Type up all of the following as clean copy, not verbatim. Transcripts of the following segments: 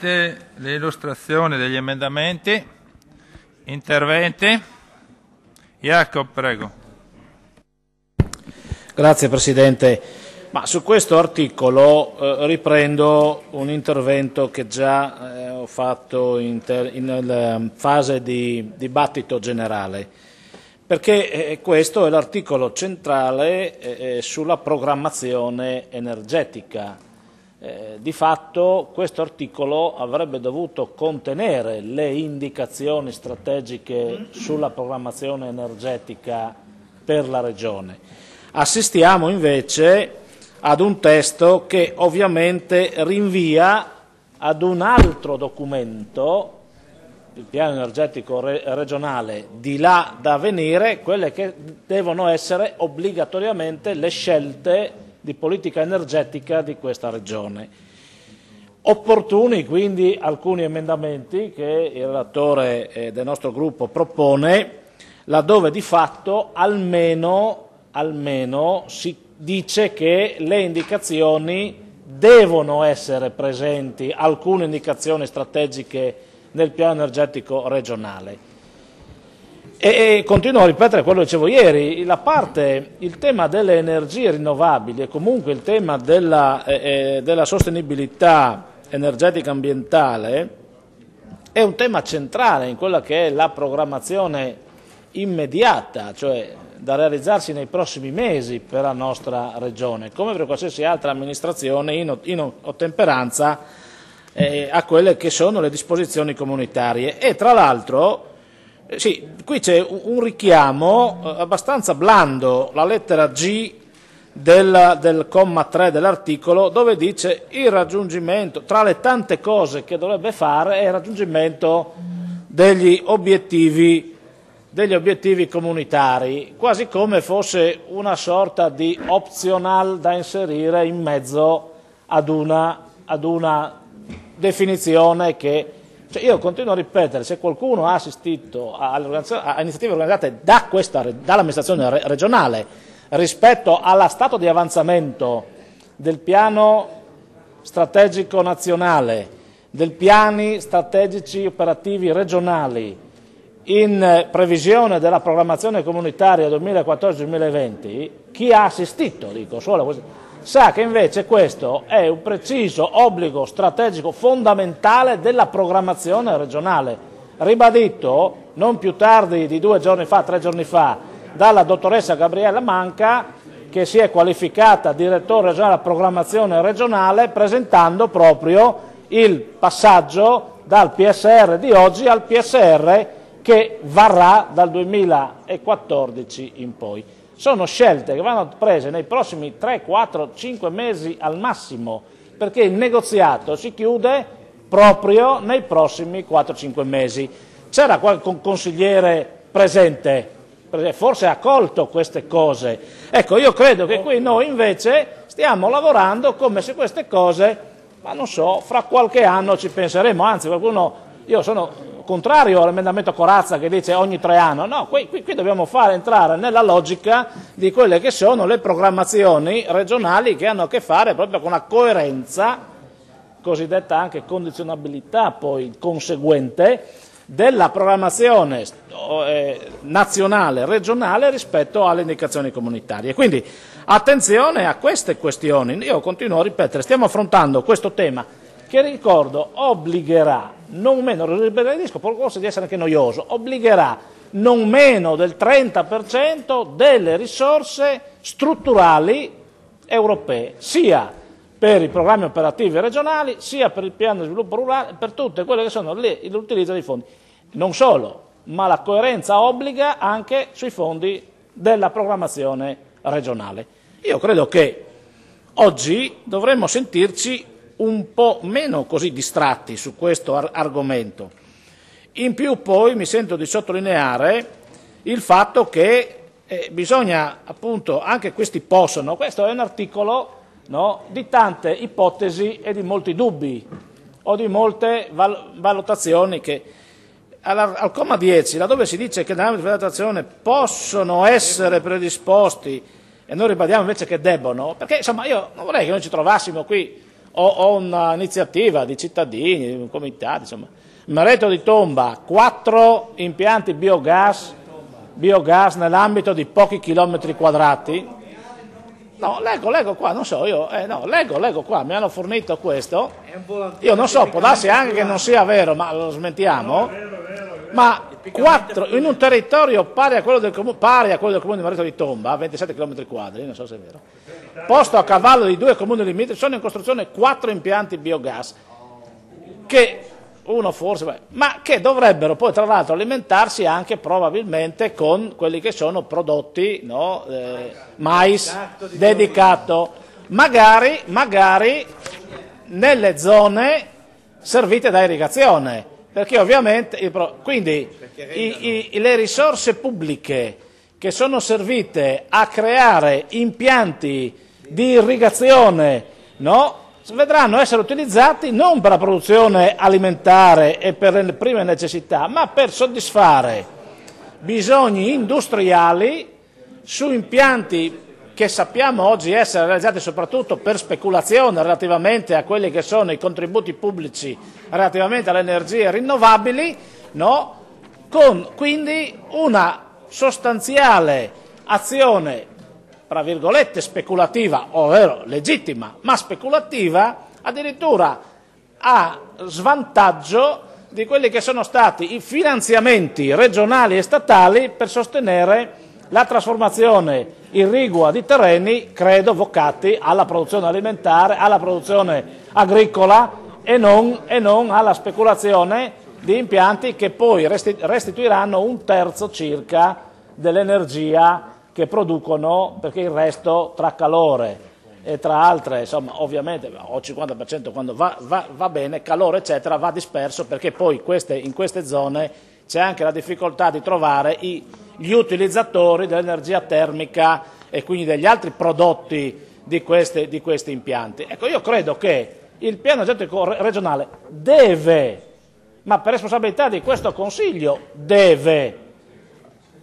L'illustrazione degli emendamenti, interventi. Jacob, prego. Grazie Presidente. Ma su questo articolo riprendo un intervento che già ho fatto in fase di dibattito generale, perché questo è l'articolo centrale sulla programmazione energetica. Di fatto questo articolo avrebbe dovuto contenere le indicazioni strategiche sulla programmazione energetica per la Regione. Assistiamo invece ad un testo che ovviamente rinvia ad un altro documento, il piano energetico regionale, di là da venire, quelle che devono essere obbligatoriamente le scelte di politica energetica di questa Regione. Opportuni quindi alcuni emendamenti che il relatore del nostro gruppo propone, laddove di fatto almeno si dice che le indicazioni devono essere presenti, alcune indicazioni strategiche nel piano energetico regionale. E continuo a ripetere quello che dicevo ieri, il tema delle energie rinnovabili e comunque il tema della sostenibilità energetica ambientale è un tema centrale in quella che è la programmazione immediata, cioè da realizzarsi nei prossimi mesi per la nostra Regione, come per qualsiasi altra amministrazione in ottemperanza a quelle che sono le disposizioni comunitarie. E tra l'altro, sì, qui c'è un richiamo abbastanza blando, la lettera G del comma 3 dell'articolo, dove dice il raggiungimento, tra le tante cose che dovrebbe fare, è il raggiungimento degli obiettivi comunitari, quasi come fosse una sorta di optional da inserire in mezzo ad una definizione che... Cioè io continuo a ripetere, se qualcuno ha assistito a iniziative organizzate dall'amministrazione regionale rispetto allo stato di avanzamento del piano strategico nazionale, del piani strategici operativi regionali, in previsione della programmazione comunitaria 2014-2020, chi ha assistito, dico solo, sa che invece questo è un preciso obbligo strategico fondamentale della programmazione regionale, ribadito non più tardi di 3 giorni fa, dalla dottoressa Gabriella Manca, che si è qualificata direttore regionale della programmazione regionale, presentando proprio il passaggio dal PSR di oggi al PSR che varrà dal 2014 in poi. Sono scelte che vanno prese nei prossimi 3, 4, 5 mesi al massimo, perché il negoziato si chiude proprio nei prossimi 4-5 mesi. C'era qualche consigliere presente, forse ha colto queste cose. Ecco, io credo che qui noi invece stiamo lavorando come se queste cose, ma non so, fra qualche anno ci penseremo, anzi io sono contrario all'emendamento Corazza che dice ogni 3 anni, no, qui dobbiamo fare entrare nella logica di quelle che sono le programmazioni regionali che hanno a che fare proprio con la coerenza, cosiddetta anche condizionabilità poi conseguente, della programmazione nazionale, regionale rispetto alle indicazioni comunitarie. Quindi attenzione a queste questioni, io continuo a ripetere, stiamo affrontando questo tema che, ricordo, obbligherà non meno, ribadisco, forse di essere anche noioso, obbligherà non meno del 30% delle risorse strutturali europee, sia per i programmi operativi regionali, sia per il piano di sviluppo rurale, per tutte quelle che sono l'utilizzo dei fondi. Non solo, ma la coerenza obbliga anche sui fondi della programmazione regionale. Io credo che oggi dovremmo sentirci un po' meno così distratti su questo argomento. In più poi mi sento di sottolineare il fatto che bisogna appunto, anche questi possono, questo è un articolo, no, di tante ipotesi e di molti dubbi o di molte valutazioni che al comma 10, laddove si dice che nell'ambito di valutazione possono essere predisposti, e noi ribadiamo invece che debbono, perché insomma io non vorrei che noi ci trovassimo qui o un'iniziativa di cittadini, di un comitato, insomma. Mareto di Tomba, 4 impianti biogas nell'ambito di pochi chilometri quadrati. No, leggo qua, non so, leggo qua, mi hanno fornito questo. Io non so, può darsi anche che non sia vero, ma lo smentiamo. Ma 4 in un territorio pari a quello del comune di Mareto di Tomba, 27 km quadri, non so se è vero, posto a cavallo di 2 comuni limitrofi, sono in costruzione 4 impianti biogas, che uno forse, ma che dovrebbero poi tra l'altro alimentarsi anche probabilmente con quelli che sono prodotti, no, mais dedicato, magari nelle zone servite da irrigazione, perché ovviamente quindi le risorse pubbliche che sono servite a creare impianti di irrigazione, no, vedranno essere utilizzati non per la produzione alimentare e per le prime necessità, ma per soddisfare bisogni industriali su impianti che sappiamo oggi essere realizzati soprattutto per speculazione relativamente a quelli che sono i contributi pubblici relativamente alle energie rinnovabili, no? Con quindi una sostanziale azione, tra virgolette, speculativa, ovvero legittima, ma speculativa, addirittura a svantaggio di quelli che sono stati i finanziamenti regionali e statali per sostenere la trasformazione irrigua di terreni, credo, vocati alla produzione alimentare, alla produzione agricola e non alla speculazione di impianti che poi restituiranno 1/3 circa dell'energia che producono, perché il resto tra calore e tra altre, insomma, ovviamente, o 50% quando va bene, calore eccetera, va disperso, perché poi in queste zone c'è anche la difficoltà di trovare gli utilizzatori dell'energia termica e quindi degli altri prodotti di questi impianti. Ecco, io credo che il piano energetico regionale deve, ma per responsabilità di questo Consiglio, deve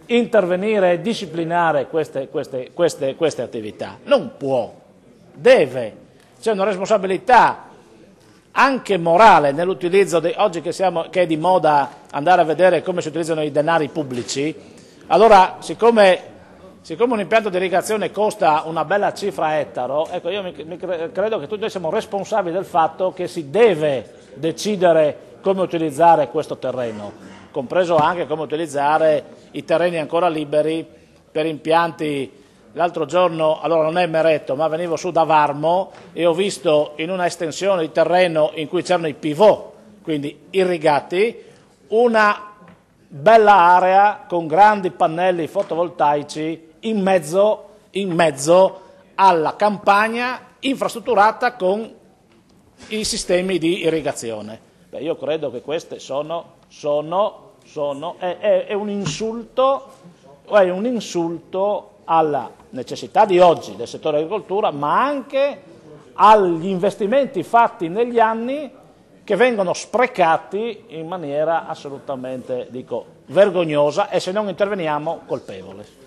intervenire e disciplinare queste attività. Non può, deve. C'è una responsabilità anche morale nell'utilizzo oggi che è di moda andare a vedere come si utilizzano i denari pubblici. Allora, siccome un impianto di irrigazione costa una bella cifra a ettaro, ecco, io credo che tutti noi siamo responsabili del fatto che si deve decidere come utilizzare questo terreno, compreso anche come utilizzare i terreni ancora liberi per impianti. L'altro giorno, allora non è Meretto, ma venivo su da Varmo e ho visto in una estensione di terreno in cui c'erano i pivot, quindi irrigati, una bella area con grandi pannelli fotovoltaici in mezzo alla campagna infrastrutturata con i sistemi di irrigazione. Beh, io credo che queste è un insulto alla necessità di oggi del settore agricoltura, ma anche agli investimenti fatti negli anni che vengono sprecati in maniera assolutamente, vergognosa, e se non interveniamo colpevole.